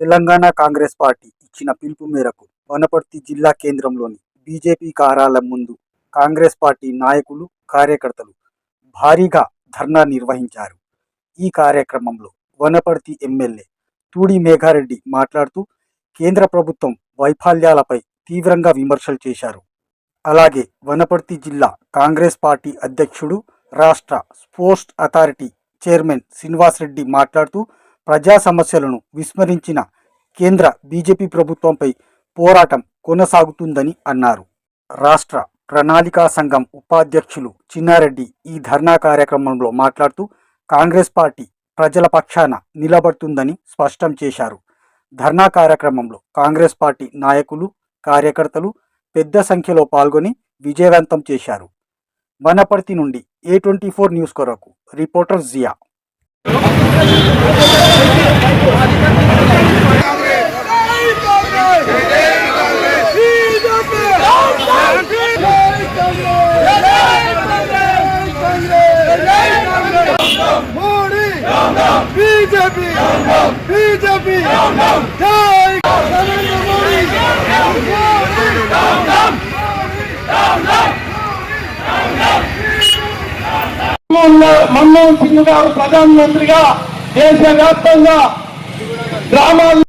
Telangana Congress party ఇచ్చిన పిలుపు మేరకు వనపర్తి జిల్లా కేంద్రంలోని బీజేపీ కార్యాలయం ముందు కాంగ్రెస్ పార్టీ నాయకులు, కార్యకర్తలు భారీగా ధర్నా నిర్వహించారు. ఈ కార్యక్రమంలో వనపర్తి ఎమ్మెల్యే తూడి మేఘారెడ్డి మాట్లాడుతూ కేంద్ర ప్రభుత్వం వైఫల్యాలపై తీవ్రంగా విమర్శలు చేశారు. అలాగే వనపర్తి జిల్లా కాంగ్రెస్ పార్టీ అధ్యక్షుడు, రాష్ట్ర sports authority chairman Srinivas Reddy మాట్లాడుతూ ప్రజా సమస్యలను విస్మరించిన కేంద్ర బీజేపీ ప్రభుత్వంపై పోరాటం కొనసాగుతుందని అన్నారు. రాష్ట్ర ప్రణాళికా సంఘం ఉపాధ్యక్షులు చిన్నారెడ్డి ఈ ధర్నా కార్యక్రమంలో మాట్లాడుతూ కాంగ్రెస్ పార్టీ ప్రజల పక్షాన నిలబడుతుందని స్పష్టం చేశారు. ధర్నా కార్యక్రమంలో కాంగ్రెస్ పార్టీ నాయకులు, కార్యకర్తలు పెద్ద సంఖ్యలో పాల్గొని విజయవంతం చేశారు. వనపర్తి నుండి A24 న్యూస్ కొరకు reporter Zia. BJP BJP Manmohan Singh garu प्रधानमंत्री देश व्याप्त ग्रामाल